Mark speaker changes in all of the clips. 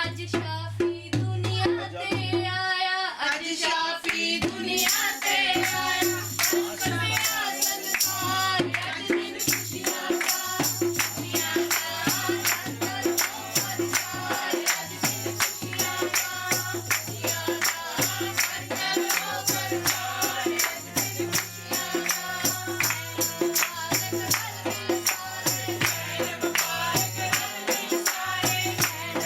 Speaker 1: ਅੱਜ ਸ਼ਾਫੀ ਦੁਨੀਆ ਤੇ ਆਇਆ, ਅੱਜ ਸ਼ਾਫੀ ਦੁਨੀਆ ਤੇ ਆਇਆ। ਕਰਿਆ ਸੰਸਾਰ ਅੱਜ ਦਿਨ ਖੁਸ਼ੀਆਂ ਦਾ, ਖੁਸ਼ੀਆਂ ਦਾ ਕਰੋ ਪ੍ਰਚਾਰ। ਅੱਜ ਦਿਨ ਖੁਸ਼ੀਆਂ ਦਾ, ਖੁਸ਼ੀਆਂ ਦਾ ਕਰੋ ਪ੍ਰਚਾਰ। ਅੱਜ ਦਿਨ ਖੁਸ਼ੀਆਂ ਦਾ ਮੁਬਾਰਕ ਰਲ ਮਿਲ ਸਾਰੇ, ਮੁਬਾਰਕ ਰਲ ਮਿਲ ਸਾਰੇ,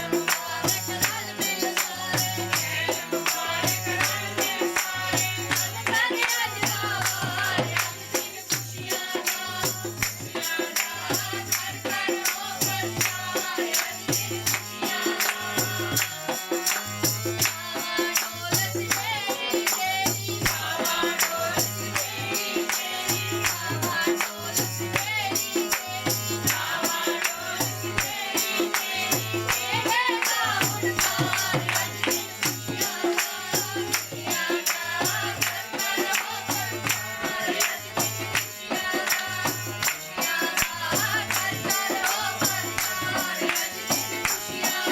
Speaker 1: ਮੁਬਾਰਕ ਰਲ ਮਿਲ ਸਾਰੇ, ਮੁਬਾਰਕ ਰਲ ਮਿਲ ਸਾਰੇ। ਧੰਨ ਧੰਨ ਅੱਜ ਦਾ ਵਾਰ, ਅੱਜ ਦਿਨ ਖੁਸ਼ੀਆਂ ਦਾ, ਖੁਸ਼ੀਆਂ ਦਾ ਕਰੋ ਪ੍ਰਚਾਰ। ਅੱਜ ਦਿਨ ਖੁਸ਼ੀਆਂ ਢੋਲ ਸਵੇਰੀ ਤੇਰੀ, ਬਾਵਾ ਢੋਲ ਸਵੇਰੀ ਤੇਰੀ, ਬਾਵਾ ਢੋਲ ਸਵੇਰੀ ਤੇਰੀ, ਬਾਵਾ ਢੋਲ ਸਵੇਰੀ ਤੇਰੀ। ਇਹ ਗਾਉਣ ਪਾਰ ਅੱਜ ਦਿਨ ਖੁਸ਼ੀਆਂ ਦਾ, ਖੁਸ਼ੀਆਂ ਦਾ ਕਰੋ ਪ੍ਰਚਾਰ। ਅੱਜ ਦਿਨ ਖੁਸ਼ੀਆਂ ਦਾ, ਖੁਸ਼ੀਆਂ ਦਾ ਕਰੋ ਪ੍ਰਚਾਰ। ਅੱਜ ਦਿਨ ਖੁਸ਼ੀਆਂ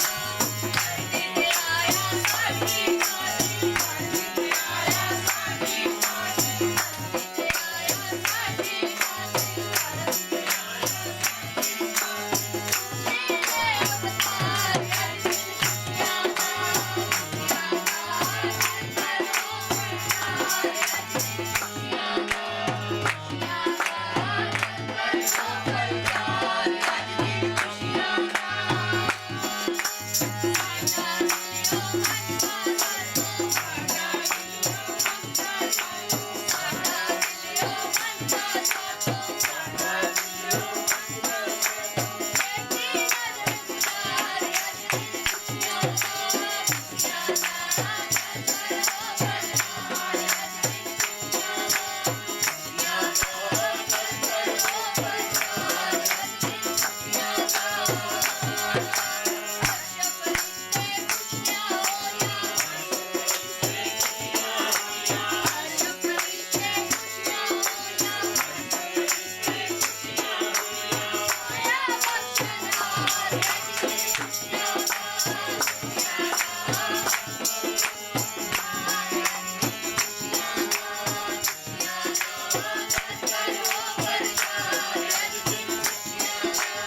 Speaker 1: ਧਰਤੀ ਤੇ ਆਇਆ ਸਾਡੀ ਮਾਝੀ, ਧਰਤੀ ਤੇ ਆਇਆ ਸਾਡੀ ਮਾਝੀ, ਧਰਤੀ ਤੇ ਆਇਆ ਸਾਡੀ ਮਾਝੀ, ਧਰਤੀ ਤੇ ਆਇਆ ਸਾਡੀ ਮਾਝੀ। ਖੁਸ਼ੀ ਦੇ ਅਵਤਾਰ ਅੱਜ ਦਿਨ ਖੁਸ਼ੀਆਂ ਦਾ, ਖੁਸ਼ੀਆਂ ਦਾ ਕਰੋ ਪ੍ਰਚਾਰ। ਅੱਜ ਦਿਨ ਖੁਸ਼ੀਆਂ ਦਾ, ਖੁਸ਼ੀਆਂ ਦਾ ਕਰੋ ਪ੍ਰਚਾਰ। ਅੱਜ ਦਿਨ ਖੁਸ਼ੀਆਂ ਦਾ ਸਾਡਾ ਦਿਲੋਂ ਮੰਗਦਾ ਸਾਨੂੰ, ਸਾਡਾ ਦਿਲੋਂ ਮੰਗਦਾ ਸਾਨੂੰ, ਸਾਡਾ ਦਿਲੋਂ ਮੰਗਦਾ ਸਾਨੂੰ, ਸਾਡਾ ਦਿਲੋਂ ਮੰਗਦਾ ਸਾਨੂੰ। ਛੇਤੀ ਨਜ਼ਰ ਗੁਜ਼ਾਰ ਅੱਜ ਦਿਨ ਖੁਸ਼ੀਆਂ ਦਾ, ਖੁਸ਼ੀਆਂ ਦਾ ਕਰੋ ਪ੍ਰਚਾਰ। ਅੱਜ ਦਿਨ ਖੁਸ਼ੀਆਂ ਦਾ, ਖੁਸ਼ੀਆਂ ਦਾ ਕਰੋ ਪ੍ਰਚਾਰ। ਅੱਜ ਦਿਨ ਖੁਸ਼ੀਆਂ ਦਾ ਅਰਸ਼ ਫਰਿਸ਼ਤੇ ਖੁਸ਼ੀਆਂ ਹੋਈਆਂ, ਅਰਸ਼ ਫਰਿਸ਼ਤੇ ਖੁਸ਼ੀਆਂ ਹੋਈਆਂ, ਆਇਆ ਬਖਸ਼ਣਹਾਰ ਅੱਜ ਦਿਨ ਖੁਸ਼ੀਆਂ ਦਾ, ਖੁਸ਼ੀਆਂ ਦਾ ਕਰੋ ਪ੍ਰਚਾਰ। ਅੱਜ ਦਿਨ ਖੁਸ਼ੀਆਂ ਦਾ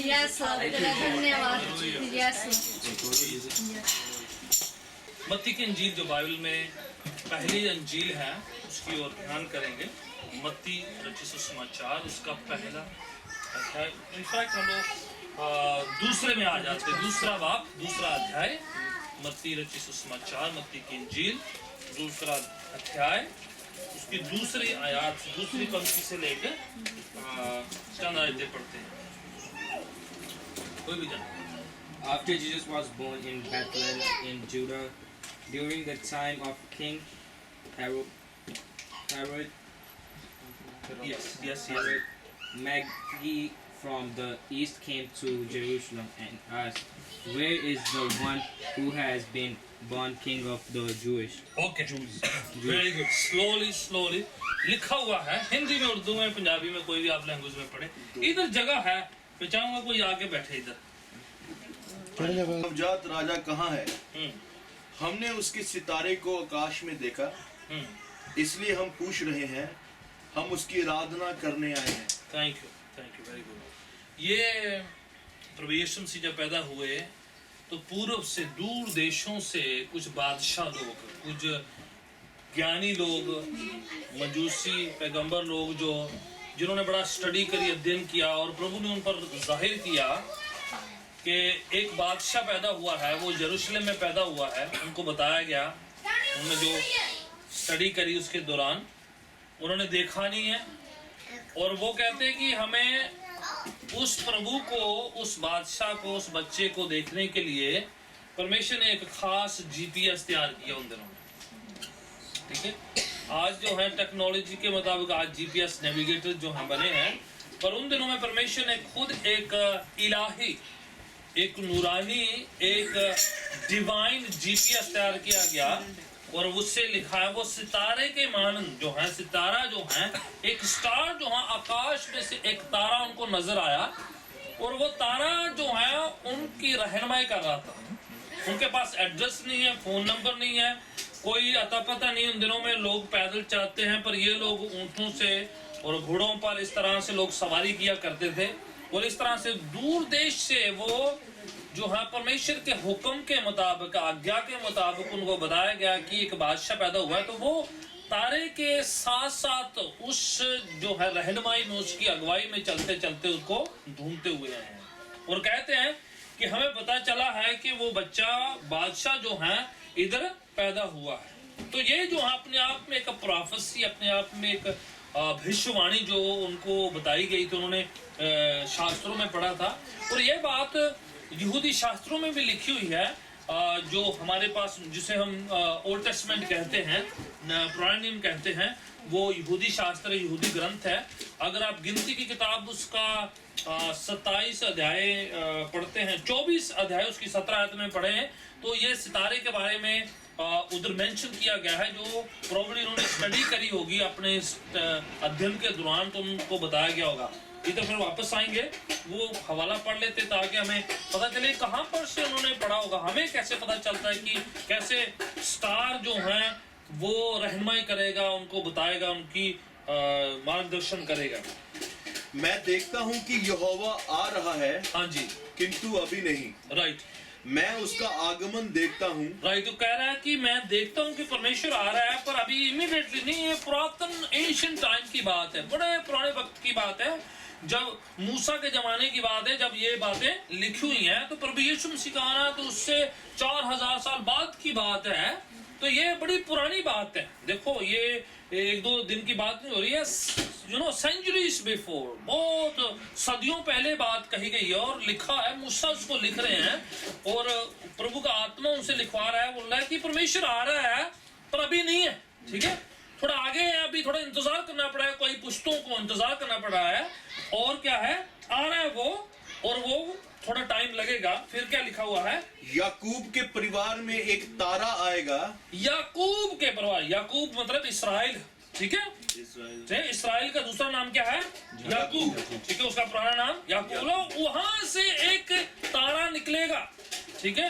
Speaker 1: Yes, तेरा धन्यवाद। Yes.
Speaker 2: मत्ती की अंजील जो बाइबल में पहली अंजील है उसकी ओर ध्यान करेंगे। मत्ती रचित सुसमाचार उसका पहला अध्याय। इनफैक्ट हम लोग दूसरे में आ जाते हैं, दूसरा बाब दूसरा अध्याय मत्ती रचित सुसमाचार, मत्ती की अंजील दूसरा अध्याय उसकी दूसरी आयत दूसरी पंक्ति से लेकर चंद आयतें पढ़ते हैं। कोई भी जान।
Speaker 3: After Jesus was born in Bethlehem in Judah, during the time of King Herod,
Speaker 2: Yes.
Speaker 3: Magi from the east came to Jerusalem and asked, "Where is the one who has been born King of the Jewish?"
Speaker 2: Okay, very good. Slowly लिखा हुआ है हिंदी में, उर्दू में, पंजाबी में, कोई भी आप language में पढ़े। इधर जगह है, मैं चाहूंगा कोई आके बैठे इधर।
Speaker 4: नवजात राजा कहाँ है? हमने उसके सितारे को आकाश में देखा, इसलिए हम पूछ रहे हैं, हम उसकी आराधना करने आए हैं।
Speaker 2: Thank you, very good. ये प्रभु यीशु मसीह जब पैदा हुए तो पूर्व से दूर देशों से कुछ बादशाह लोग, कुछ ज्ञानी लोग, मजूसी पैगंबर लोग जिन्होंने बड़ा स्टडी करी, अध्ययन किया और प्रभु ने उन पर जाहिर किया कि एक बादशाह पैदा हुआ है, वो यरूशलेम में पैदा हुआ है। उनको बताया गया, उन्होंने जो स्टडी करी उसके दौरान उन्होंने देखा नहीं है, और वो कहते हैं कि हमें उस प्रभु को, उस बादशाह को, उस बच्चे को देखने के लिए परमेश्वर ने एक खास जीपीएस तैयार किया उन दिनों में। ठीक है, आज जो है टेक्नोलॉजी के मुताबिक आज जीपीएस नेविगेटर जो हैं बने हैं, पर उन दिनों में परमेश्वर ने खुद एक इलाही, एक नूरानी, एक डिवाइन जीपीएस तैयार किया गया, और उससे लिखा है वो सितारे के मानन जो है, सितारा जो है, एक स्टार जो है, आकाश में से एक तारा उनको नजर आया, और वो तारा जो है उनकी रहनुमाई कर रहा था। उनके पास एड्रेस नहीं है, फोन नंबर नहीं है, कोई अता पता नहीं। उन दिनों में लोग पैदल चलते हैं, पर ये लोग ऊँटों से और घोड़ों पर इस तरह से लोग सवारी किया करते थे और इस तरह से दूर देश से वो जो है परमेश्वर के हुक्म के मुताबिक, आज्ञा के मुताबिक उनको बताया गया कि एक बादशाह पैदा हुआ है। तो वो तारे के साथ साथ उस जो है रहनुमाई में, उसकी अगुवाई में चलते चलते उसको ढूंढते हुए हैं और कहते हैं कि हमें पता चला है कि वो बच्चा बादशाह जो है इधर पैदा हुआ है। तो ये जो है अपने आप में एक प्रोफेसी, अपने आप में एक भविष्यवाणी जो उनको बताई गई थी, उन्होंने शास्त्रों में पढ़ा था। और ये बात यहूदी शास्त्रों में भी लिखी हुई है, जो हमारे पास, जिसे हम ओल्ड टेस्टमेंट कहते हैं, पुराने नियम कहते हैं, वो यहूदी शास्त्र, यहूदी ग्रंथ है। अगर आप गिनती की किताब उसका 27 अध्याय पढ़ते हैं, 24 अध्याय उसकी 17 आयत में पढ़े हैं, तो ये सितारे के बारे में उधर मेंशन किया गया है, जो प्रोबेबली उन्होंने स्टडी करी होगी अपने अध्ययन के दौरान, तो उनको बताया गया होगा। इधर फिर वापस आएंगे, वो हवाला पढ़ लेते ताकि हमें पता चले कहाँ पर से उन्होंने पढ़ा होगा। हमें कैसे पता चलता है कि कैसे स्टार जो है वो रहनुमाई करेगा, उनको बताएगा, उनकी मार्गदर्शन करेगा।
Speaker 4: मैं देखता हूँ कि यहोवा आ रहा है,
Speaker 2: हाँ जी,
Speaker 4: किंतु अभी नहीं।
Speaker 2: राइट,
Speaker 4: मैं उसका आगमन देखता हूँ।
Speaker 2: राइट। तो कह रहा है कि मैं देखता हूँ कि परमेश्वर आ रहा है, पर अभी इमीडिएटली नहीं। ये पुरातन एशियन टाइम की बात है, बड़े पुराने वक्त की बात है, जब मूसा के जमाने की बात है, जब ये बातें लिखी हुई हैं। तो प्रभु यीशु मसीह का आना तो उससे 4000 साल बाद की बात है। तो ये बड़ी पुरानी बात है। देखो, ये 1-2 दिन की बात नहीं हो रही है, सेंचुरीज बिफोर, बहुत सदियों पहले बात कही गई है और लिखा है। मूसा उसको लिख रहे हैं और प्रभु का आत्मा उनसे लिखवा रहा है, बोल रहा है कि परमेश्वर आ रहा है, पर अभी नहीं है। ठीक है, थोड़ा आगे है, अभी थोड़ा इंतजार करना पड़ा है, कोई पुश्तों को इंतजार करना पड़ा है। और क्या है, आ रहा है वो, और वो थोड़ा टाइम लगेगा। फिर क्या लिखा हुआ है,
Speaker 4: याकूब के परिवार में एक तारा आएगा।
Speaker 2: याकूब के परिवार, याकूब मतलब इसराइल, ठीक है। इसराइल का दूसरा नाम क्या है, याकूब, ठीक है, उसका पुराना नाम याकूब। वहां से एक तारा निकलेगा, ठीक है।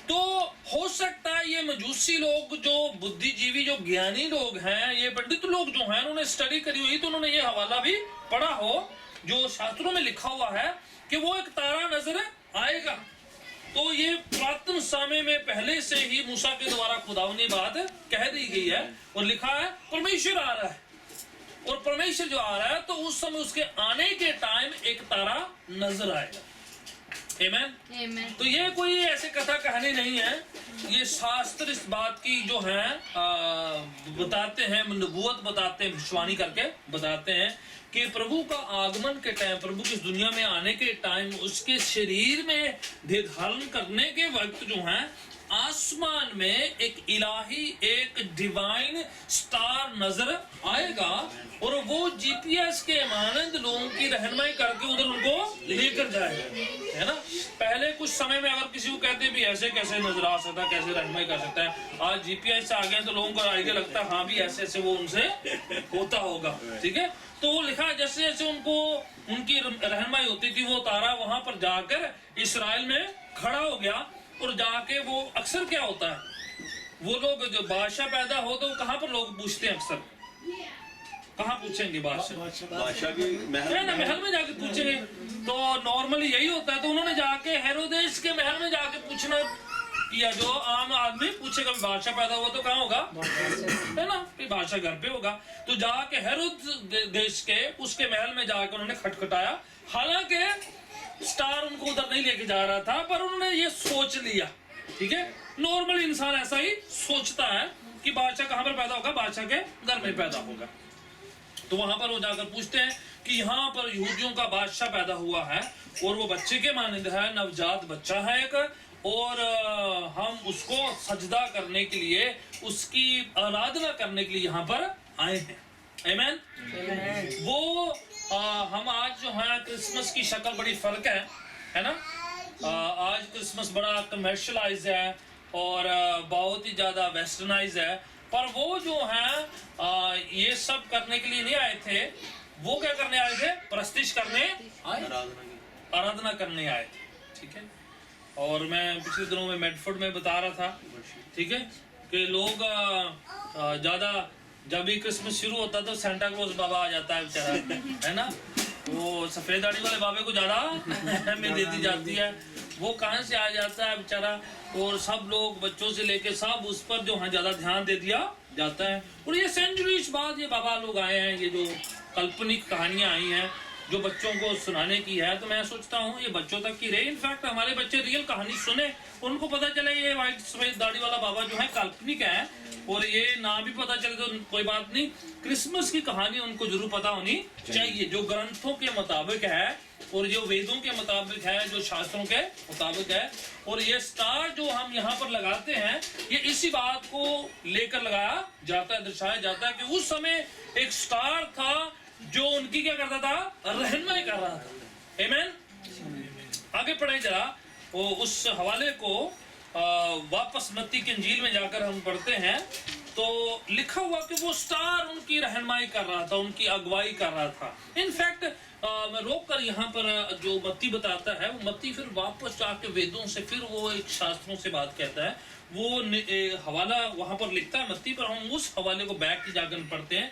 Speaker 2: तो हो सकता है ये मजूसी लोग, जो बुद्धिजीवी, जो ज्ञानी लोग हैं, ये पंडित लोग जो हैं, उन्होंने स्टडी करी हुई, तो उन्होंने ये हवाला भी पढ़ा हो जो शास्त्रों में लिखा हुआ है कि वो एक तारा नजर आएगा। तो ये पुरातन समय में पहले से ही मूसा के द्वारा खुदावनी बात कह दी गई है और लिखा है परमेश्वर आ रहा है। और परमेश्वर जो आ रहा है, तो उस समय उसके आने के टाइम एक तारा नजर आएगा। आमेन।
Speaker 1: Amen.
Speaker 2: तो ये कोई ऐसे कथा कहानी नहीं है, ये शास्त्र इस बात की जो है बताते हैं, नबूवत बताते हैं, भविष्यवाणी करके बताते हैं कि प्रभु का आगमन के टाइम, प्रभु की इस दुनिया में आने के टाइम, उसके शरीर में देह धारण करने के वक्त जो है, आसमान में एक इलाही, एक डिवाइन स्टार नजर आएगा और वो जीपीएस के मानंद लोगों की रहनुमाई करके उधर उनको लेकर जाएगा, है ना। पहले कुछ समय में अगर किसी को कहते भी ऐसे कैसे नजर आ सकता है, कैसे रहनुमाई कर सकता है, आज जीपीएस से आ गए तो लोगों को आइडिया लगता है हाँ भी ऐसे ऐसे वो उनसे होता होगा, ठीक है। तो वो लिखा, जैसे जैसे उनको उनकी रहनुमाई होती थी, वो तारा वहां पर जाकर इसराइल में खड़ा हो गया। और जाके वो अक्सर क्या होता है, वो लोग जो बादशाह पैदा हो तो कहाँ पर लोग पूछते हैं, अक्सर कहाँ पूछेंगे,
Speaker 4: बादशाह के महल
Speaker 2: ना, महल में जाके पूछेंगे। तो नॉर्मली यही होता है। तो उन्होंने जाके हेरोदेस के महल में जाके पूछना किया, जो आम आदमी पूछेगा बादशाह पैदा हुआ तो कहाँ होगा, है ना, बादशाह घर पे होगा। तो जाके हेरोदेस के उसके महल में जाकर उन्होंने खटखटाया। हालांकि स्टार उनको उधर नहीं लेके जा रहा था, पर उन्होंने ये सोच लिया, ठीक है। नॉर्मल इंसान ऐसा ही सोचता है कि बादशाह कहाँ पर पैदा होगा, बादशाह के घर में पैदा होगा। तो वहां पर वो जाकर पूछते हैं कि यहाँ पर यहूदियों का बादशाह पैदा हुआ है और वो बच्चे के मानंद है, नवजात बच्चा है एक, और हम उसको सजदा करने के लिए, उसकी आराधना करने के लिए यहाँ पर आए हैं। आमीन। वो हम आज जो है क्रिसमस की शक्ल बड़ी फर्क है ना। आज क्रिसमस बड़ा कमर्शलाइज है और बहुत ही ज्यादा वेस्टर्नाइज है, पर वो जो है ये सब करने के लिए नहीं आए थे। वो क्या करने आए थे, प्रस्तिश करने आए, आराधना करने आए थे, ठीक है। और मैं पिछले दिनों में मेडफोर्ड में बता रहा था, ठीक है, कि लोग ज्यादा जब भी क्रिसमस शुरू होता है तो सेंटा क्लॉज बाबा आ जाता है बेचारा, है ना। वो सफेद दाढ़ी वाले बाबे को ज्यादा में दे दी जाती है, वो कहाँ से आ जाता है बेचारा। और सब लोग बच्चों से लेके सब उस पर जो है ज्यादा ध्यान दे दिया जाता है। और ये सेंचुरीज बाद ये बाबा लोग आए हैं, ये जो काल्पनिक कहानियां आई हैं जो बच्चों को सुनाने की है, तो मैं सोचता हूँ ये बच्चों तक की रहे। इनफैक्ट हमारे बच्चे रियल कहानी सुने, उनको पता चले ये वाइट सफेद दाढ़ी वाला बाबा जो है काल्पनिक है, और ये ना भी पता चले तो कोई बात नहीं, क्रिसमस की कहानी उनको जरूर पता होनी चाहिए जो ग्रंथों के मुताबिक है और जो वेदों के मुताबिक है, जो शास्त्रों के मुताबिक है। और ये स्टार जो हम यहाँ पर लगाते हैं ये इसी बात को लेकर लगाया जाता है, दर्शाया जाता है कि उस समय एक स्टार था जो उनकी क्या करता था, रहनुमाई कर रहा था। आमीन। आगे पढ़े जरा, वो उस हवाले को वापस मत्ती की इंजील में जाकर हम पढ़ते हैं तो लिखा हुआ कि वो स्टार उनकी रहनुमाई कर रहा था, उनकी अगुवाई कर रहा था। इनफैक्ट मैं रोक कर यहाँ पर जो मत्ती बताता है, वो मत्ती फिर वापस जाके वेदों से फिर वो एक शास्त्रों से बात कहता है, वो हवाला वहां पर लिखता है मत्ती पर। हम उस हवाले को बैक की जाकर पढ़ते हैं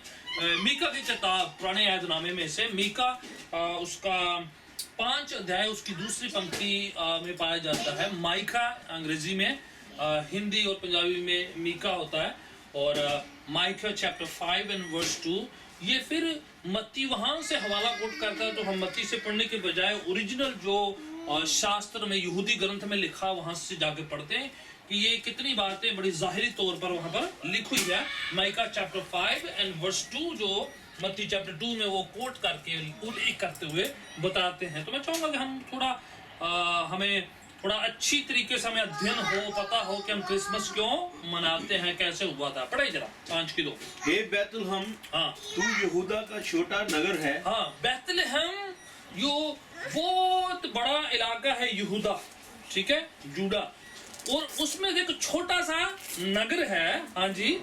Speaker 2: मीका की किताब, पुराने यादनामे में से मीका उसका 5 अध्याय उसकी दूसरी पंक्ति में पाया जाता है। माइका अंग्रेजी में, हिंदी और पंजाबी में मीका होता है। और माइका चैप्टर 5 एंड वर्स 2, ये फिर मत्ती वहां से हवाला कोट करता है। तो हम मत्ती से पढ़ने के बजाय ओरिजिनल जो शास्त्र में यहूदी ग्रंथ में लिखा वहां से जाके पढ़ते हैं कि ये कितनी बातें बड़ी जाहिरी तौर पर वहां पर लिखी हुई है। माइका चैप्टर 5 एंड वर्स 2 जो मत्ती चैप्टर 2 में वो कोट करके उल्लेख करते हुए बताते हैं। तो मैं चाहूंगा कि हम थोड़ा हमें थोड़ा अच्छी तरीके से हमें अध्ययन हो, पता हो कि हम क्रिसमस क्यों मनाते हैं, कैसे हुआ था। पढ़ाई जरा 5 की 2।
Speaker 4: हे बैतलहम,
Speaker 2: हाँ
Speaker 4: तू यहूदा का छोटा नगर है।
Speaker 2: हाँ, बैतलहम यो बहुत बड़ा इलाका है यहूदा, ठीक है, जूडा, और उसमें एक छोटा सा नगर है। हाँ जी,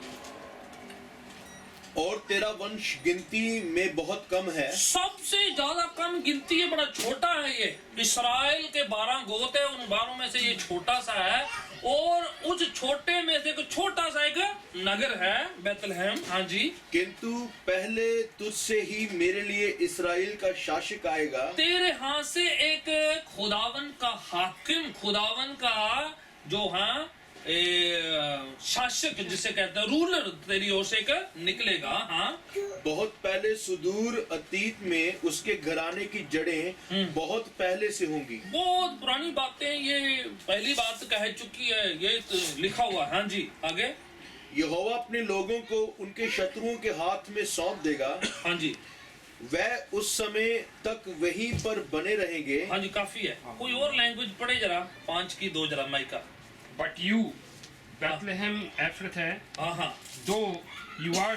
Speaker 4: और तेरा वंश गिनती में बहुत कम है।
Speaker 2: सबसे ज्यादा कम गिनती है, बड़ा छोटा है ये। इस्राएल के 12 गोत है, उन 12 में से ये छोटा सा है, और उस छोटे में से एक छोटा सा एक नगर है बैतलहम। हाँ जी,
Speaker 4: किंतु पहले तुझसे ही मेरे लिए इस्राएल का शासक आएगा।
Speaker 2: तेरे हाथ से एक खुदावन का हाकिम, खुदावन का जो है शासक जिसे कहते हैं, रूलर तेरी ओर से एक निकलेगा। हाँ,
Speaker 4: बहुत पहले सुदूर अतीत में उसके घराने की जड़ें बहुत पहले से होंगी।
Speaker 2: बहुत पुरानी बातें, ये पहली बात कह चुकी है, ये तो लिखा हुआ है। हाँ जी, आगे।
Speaker 4: यहोवा अपने लोगों को उनके शत्रुओं के हाथ में सौंप देगा।
Speaker 2: हाँ जी,
Speaker 4: वह उस समय तक वहीं पर बने रहेंगे।
Speaker 2: हाँ जी, काफी है। कोई और लैंग्वेज पढ़े जरा 5 की 2 जरा mica.
Speaker 5: But you, Bethlehem Ephrathah,
Speaker 2: हाँ,
Speaker 5: though you are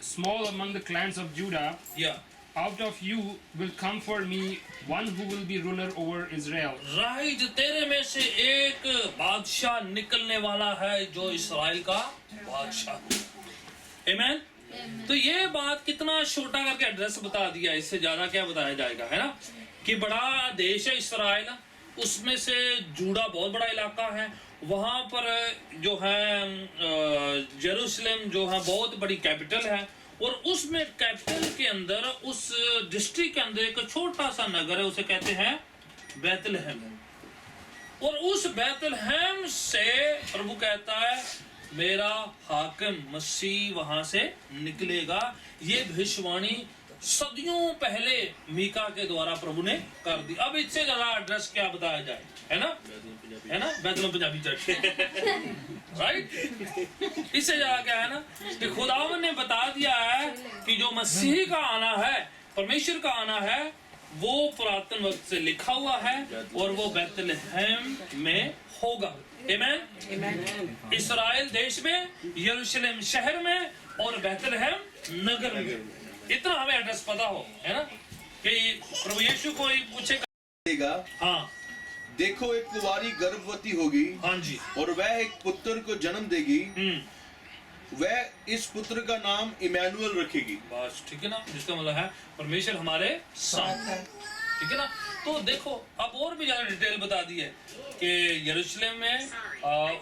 Speaker 5: small among the clans of Judah,
Speaker 2: या
Speaker 5: out of you will come for me one who will be ruler over Israel.
Speaker 2: Right, तेरे में से एक बादशाह निकलने वाला है जो इस्राएल का बादशाह। आमीन। तो ये बात कितना छोटा करके एड्रेस बता दिया, इससे ज्यादा क्या बताया जाएगा, है ना, कि बड़ा देश है इस्राएल, उसमें से जूडा बहुत बड़ा इलाका है, वहां पर जो है जेरूशलेम जो है बहुत बड़ी कैपिटल है, और उसमें कैपिटल के अंदर उस डिस्ट्रिक्ट के अंदर एक छोटा सा नगर है, उसे कहते हैं बैतलहम। और उस बैतलहम से प्रभु कहता है मेरा हाकिम मसीह वहां से निकलेगा। ये भविष्यवाणी सदियों पहले मीका के द्वारा प्रभु ने कर दी। अब इससे ज्यादा एड्रेस क्या बताया जाए, है ना, बैतलहम पंजाबी चर्च, राइट। इससे ज्यादा क्या है ना कि खुदावन ने बता दिया है कि जो मसीह का आना है, परमेश्वर का आना है, वो पुरातन वक्त से लिखा हुआ है और वो बैतलहम में होगा। आमीन। इस्राएल देश में, यरूशलेम शहर में, और बैतलहम नगर में। इतना हमें एड्रेस पता हो, है ना, कि प्रभु यीशु को पूछेगा। हाँ,
Speaker 4: देखो एक कुंवारी गर्भवती होगी।
Speaker 2: हाँ जी,
Speaker 4: और वह एक पुत्र को जन्म देगी। वह इस पुत्र का नाम इमैनुअल रखेगी।
Speaker 2: बस ठीक है ना, जिसका मतलब है परमेश्वर हमारे साथ है। ठीक है ना। तो देखो अब और भी ज्यादा डिटेल बता दी है कि यरूशलेम में,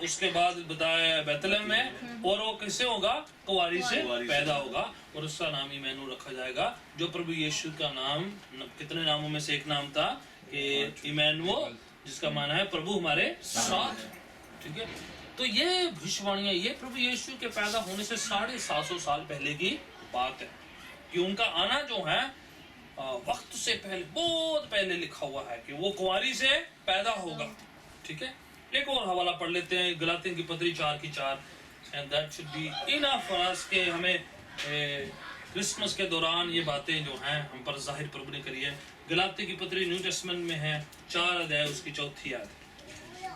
Speaker 2: उसके बाद बताया बेतलेहम में, और वो किससे होगा, कुंवारी से पैदा होगा, और उसका नाम इमैनुअल रखा जाएगा, जो प्रभु यीशु का नाम कितने नामों में से एक नाम था कि इमैनुअल, जिसका माना है प्रभु हमारे साथ। ठीक है, तो ये भविष्यवाणियां, ये प्रभु यीशु के पैदा होने से 750 साल पहले की बात है कि उनका आना जो है वक्त से पहले, बहुत पहले लिखा हुआ है कि वो कुंवारी से पैदा होगा। ठीक है, एक और हवाला पढ़ लेते हैं, गलातियों की पत्री 4:4, and that should be enough for us के हमें क्रिसमस के दौरान ये बातें जो हैं हम पर जाहिर प्रभु ने करी है। गलातियों की पत्री न्यू टेस्टमेंट में है 4 अध्याय उसकी 4 आयत।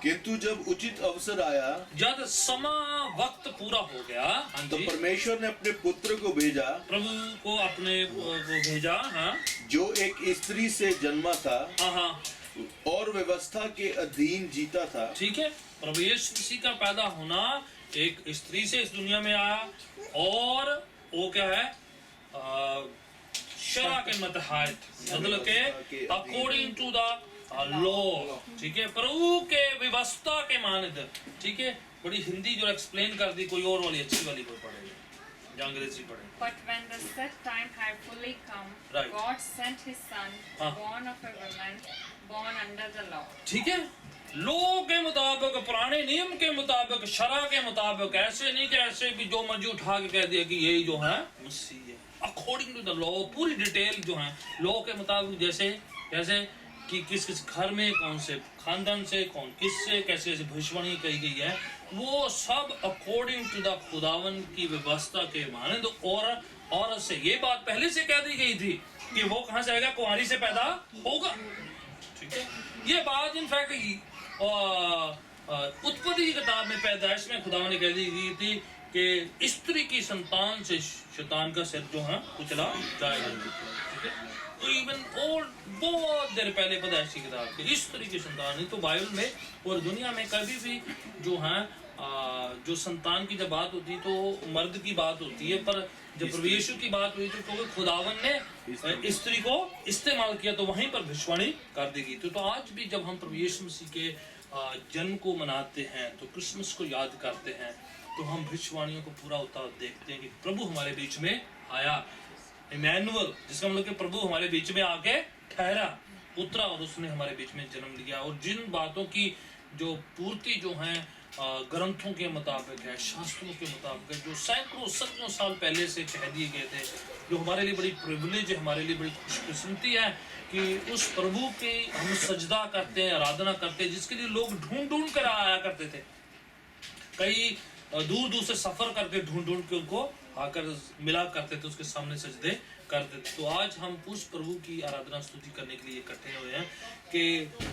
Speaker 4: किंतु जब उचित अवसर आया,
Speaker 2: जब समा वक्त पूरा हो गया, हाँ
Speaker 4: तो
Speaker 2: जी,
Speaker 4: परमेश्वर ने अपने पुत्र को भेजा,
Speaker 2: प्रभु को अपने को भेजा, हाँ
Speaker 4: जो एक स्त्री से जन्मा था
Speaker 2: हाँ हाँ,
Speaker 4: और व्यवस्था के अधीन जीता था।
Speaker 2: ठीक है, प्रभु यीशु मसीह का पैदा होना एक स्त्री से इस दुनिया में आया, और वो क्या है, शरा के मतहत, मतलब के अकॉर्डिंग टू द लॉ। ठीक है, प्रभु के व्यवस्था के मानद। ठीक है, बड़ी हिंदी जो एक्सप्लेन कर दी, कोई और वाली अच्छी वाली कोई पढ़ेगा या अंग्रेजी पढ़े।
Speaker 1: But when the set time had fully come,
Speaker 2: Right.
Speaker 1: God sent His Son,
Speaker 2: हाँ।
Speaker 1: born of a woman, born under the law.
Speaker 2: ठीक है, लो के मुताबिक, पुराने नियम के मुताबिक, शरा के मुताबिक, ऐसे नहीं कि ऐसे भी जो मर्जी उठा के कह दिया कि यही जो है मसीह है। अकॉर्डिंग टू द लॉ, पूरी डिटेल जो है लॉ के मुताबिक, जैसे जैसे कि किस किस घर में, कौन से खानदान से, कौन किससे, कैसे कैसे भविष्यवाणी कही गई है, वो सब अकॉर्डिंग टू द खुदावन की व्यवस्था के मानद। और औरत से ये बात पहले से कह दी गई थी कि वो कहाँ से आएगा, कुंवारी से पैदा होगा। ठीक है, ये बात इनफैक्ट उत्पत्ति की किताब में, पैदाइश में खुदावन ने कह दी गई थी कि स्त्री की संतान से शैतान का सिर जो है कुचला जाएगा। ठीक है, तो इवन और बहुत देर पहले पैदाइश की किताब की स्त्री की संतान, नहीं तो बाइबल में और दुनिया में कभी भी जो है जो संतान की जब बात होती है तो मर्द की बात होती है, पर जब प्रभु यीशु की बात हुई तो क्योंकि खुदावन ने स्त्री को इस्तेमाल किया तो वहीं पर भविष्यवाणी कर दी गई। तो आज भी जब हम प्रभु यीशु मसीह के जन्म को मनाते हैं, तो क्रिसमस को याद करते हैं, तो हम भविष्यवाणियों को पूरा होता देखते हैं कि प्रभु हमारे बीच में आया, इमैनुअल, जिसका मतलब कि प्रभु हमारे बीच में आके ठहरा, उतरा और उसने हमारे बीच में जन्म लिया। और जिन बातों की जो पूर्ति जो है ग्रंथों के मुताबिक है, शास्त्रों के मुताबिक है, जो सैकड़ों सदियों साल पहले से कह दिए गए थे, जो हमारे लिए बड़ी प्रिविलेज है, हमारे लिए बड़ी खुशकिस्मती है कि उस प्रभु की हम सजदा करते हैं, आराधना करते हैं, जिसके लिए लोग ढूंढ ढूंढ कर आया करते थे। कई दूर दूर से सफर करके ढूंढ ढूंढ के उनको आकर मिला करते थे, उसके सामने सजदे करते थे। तो आज हम उस प्रभु की आराधना स्तुति करने के लिए इकट्ठे हुए हैं कि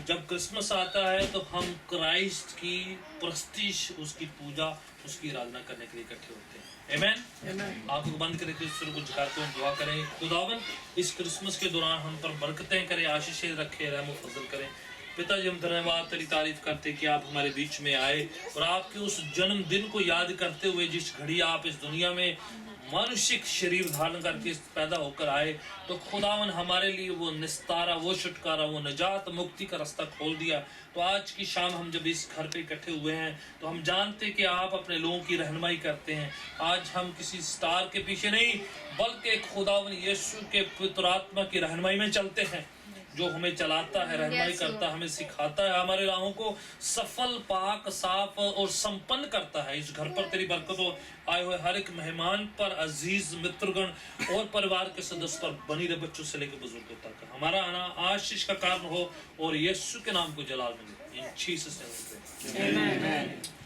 Speaker 2: जब क्रिसमस आता है तो हम क्राइस्ट की प्रस्तिश, उसकी पूजा, उसकी आराधना करने के लिए इकट्ठे होते हैं। आमीन। आंखों को बंद करके ईश्वर को झुकाते हुए दुआ करें, खुदावन इस क्रिसमस के दौरान हम पर बरकतें करें, आशीषें रखे, रहम व फजल करें। पिताजी हम धन्यवाद तेरी तारीफ करते कि आप हमारे बीच में आए और आपके उस जन्मदिन को याद करते हुए जिस घड़ी आप इस दुनिया में मनुष्य शरीर धारण करके पैदा होकर आए, तो खुदावन हमारे लिए वो निस्तारा, वो छुटकारा, वो निजात मुक्ति का रास्ता खोल दिया। तो आज की शाम हम जब इस घर पे इकट्ठे हुए हैं तो हम जानते कि आप अपने लोगों की रहनुमाई करते हैं। आज हम किसी स्टार के पीछे नहीं बल्कि खुदावन यीशु के पवित्र आत्मा की रहनुमाई में चलते हैं, जो हमें चलाता है, रहनुमाई करता है, हमें सिखाता है, हमारे राहों को सफल, पाक, साफ और संपन्न करता है। इस घर पर तेरी बरकत हो, आए हुए हर एक मेहमान पर, अजीज मित्रगण और परिवार के सदस्य पर बनी रहे, बच्चों से लेकर बुजुर्गों तक हमारा आना आशीष का कारण हो और यीशु के नाम को जलाल मिले। In Jesus name we pray.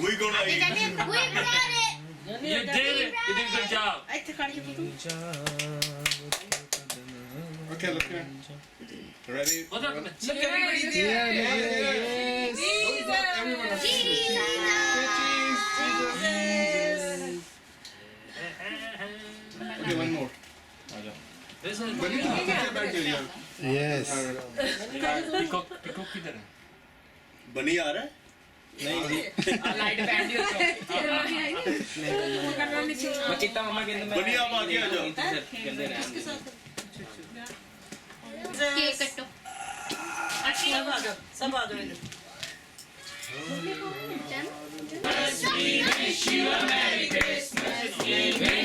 Speaker 4: We gonna eat.
Speaker 1: We got it.
Speaker 2: You did it. You did a good job.
Speaker 6: ਇੱਥੇ ਖੜ ਕੇ ਪੁੱਤ
Speaker 7: Okay, look here. Ready?
Speaker 2: What up?
Speaker 6: look everybody there
Speaker 7: Okay, one more.
Speaker 2: This is
Speaker 7: Bunny, get back to you.
Speaker 8: Yes.
Speaker 5: Peacock किधर है?
Speaker 4: बनी आ रहा है?
Speaker 3: Light band ही होता बचिता मम्मा कहते मैं
Speaker 4: बनी आप आगे आ जाओ।
Speaker 3: कहते रहने
Speaker 1: केक कटो
Speaker 6: सब आ जाओ इधर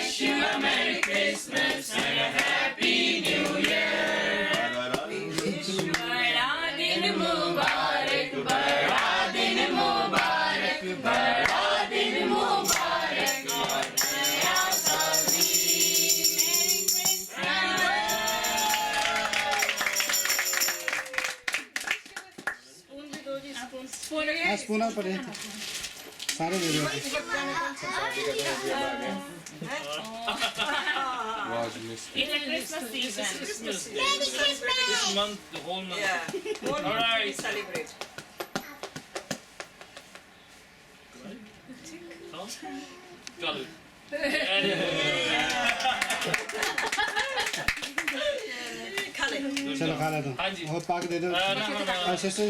Speaker 8: स्पून पर सारे दे दो
Speaker 2: this month, the whole month. All right.
Speaker 6: celebrate
Speaker 2: चलो
Speaker 6: खा ले
Speaker 8: चलो खा लेते
Speaker 2: हाँ जी।
Speaker 8: और पाक दे दो
Speaker 2: ना
Speaker 8: सिस्टर